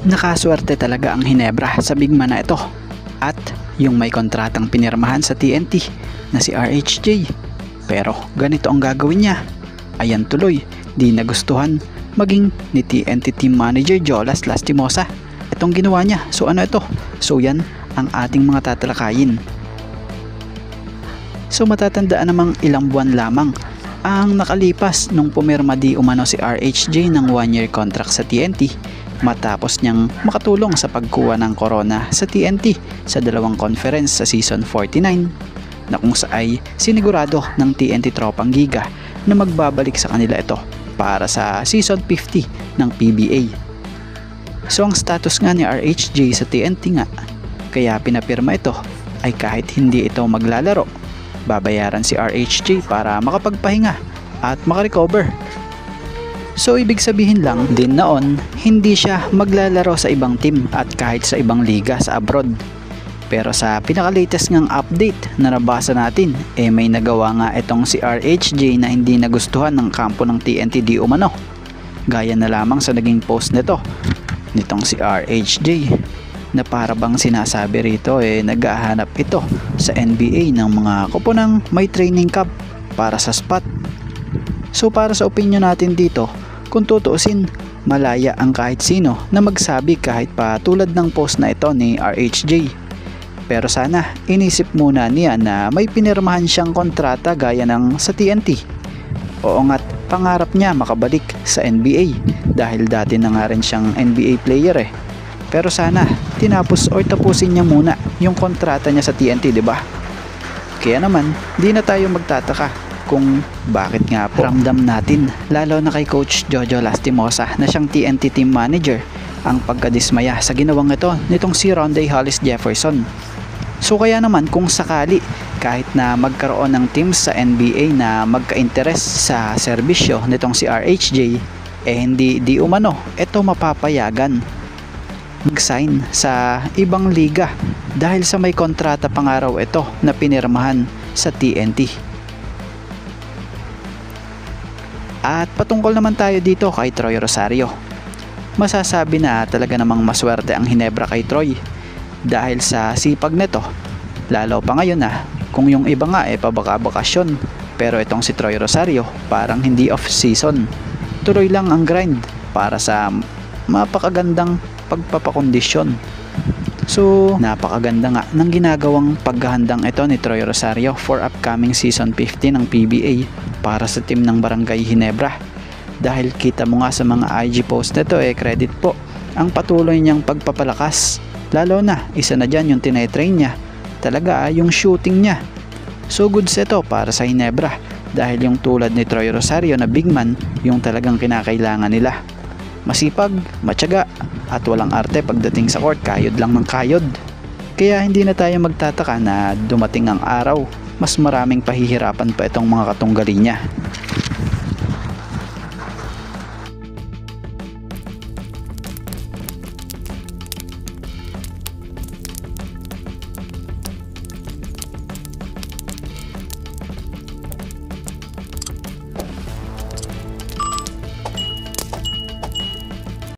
Nakaswerte talaga ang Hinebra sa bigman na ito at yung may kontratang pinirmahan sa TNT na si RHJ. Pero ganito ang gagawin niya. Ayan tuloy, di nagustuhan maging ni TNT Team Manager Jolas Lastimosa itong ginawa niya. So ano ito? So yan ang ating mga tatalakayin. So matatandaan namang ilang buwan lamang ang nakalipas nung pumirma di umano si RHJ ng 1-year contract sa TNT matapos niyang makatulong sa pagkuha ng corona sa TNT sa dalawang conference sa season 49 na kung saay sinigurado ng TNT Tropang Giga na magbabalik sa kanila ito para sa season 50 ng PBA. So ang status nga ni RHJ sa TNT nga kaya pinapirma ito ay kahit hindi ito maglalaro, babayaran si RHJ para makapagpahinga at makarecover. So ibig sabihin lang din noon, hindi siya maglalaro sa ibang team at kahit sa ibang liga sa abroad. Pero sa pinaka-latest ngang update na nabasa natin, may nagawa nga itong si RHJ na hindi nagustuhan ng kampo ng TNT di umano. Gaya na lamang sa naging post nitong si RHJ na para bang sinasabi rito naghahanap ito sa NBA ng mga koponang may training camp para sa spot. So para sa opinion natin dito, kung tutuusin, malaya ang kahit sino na magsabi kahit pa tulad ng post na ito ni RHJ. Pero sana inisip muna niya na may pinirmahan siyang kontrata gaya ng sa TNT. Oo nga't pangarap niya makabalik sa NBA dahil dati na nga rin siyang NBA player Pero sana tinapos o tapusin niya muna yung kontrata niya sa TNT, di ba? Kaya naman, di na tayo magtataka kung bakit nga po ramdam natin, lalo na kay Coach Jojo Lastimosa na siyang TNT team manager, ang pagkadismaya sa ginawang ito nitong si Rondae Hollis Jefferson. So kaya naman kung sakali kahit na magkaroon ng teams sa NBA na magka-interest sa serbisyo nitong si RHJ, hindi di umano ito mapapayagan mag-sign sa ibang liga dahil sa may kontrata pangaraw ito na pinirmahan sa TNT. At patungkol naman tayo dito kay Troy Rosario. Masasabi na talaga namang maswerte ang Hinebra kay Troy dahil sa sipag nito. Lalo pa ngayon kung yung iba nga pabaka-bakasyon, pero itong si Troy Rosario parang hindi off season. Tuloy lang ang grind para sa mapakagandang pagpapakondisyon. So napakaganda nga ng ginagawang paghahandang ito ni Troy Rosario for upcoming season 50 ng PBA para sa team ng Barangay Hinebra. Dahil kita mo nga sa mga IG post nito credit po ang patuloy niyang pagpapalakas. Lalo na isa na dyan yung tinetrain niya, talaga yung shooting niya. So goods ito para sa Hinebra dahil yung tulad ni Troy Rosario na big man yung talagang kinakailangan nila. Masipag, matyaga at walang arte pagdating sa court, kayod lang ng kayod. Kaya hindi na tayo magtataka na dumating ang araw mas maraming pahihirapan pa itong mga katunggali niya.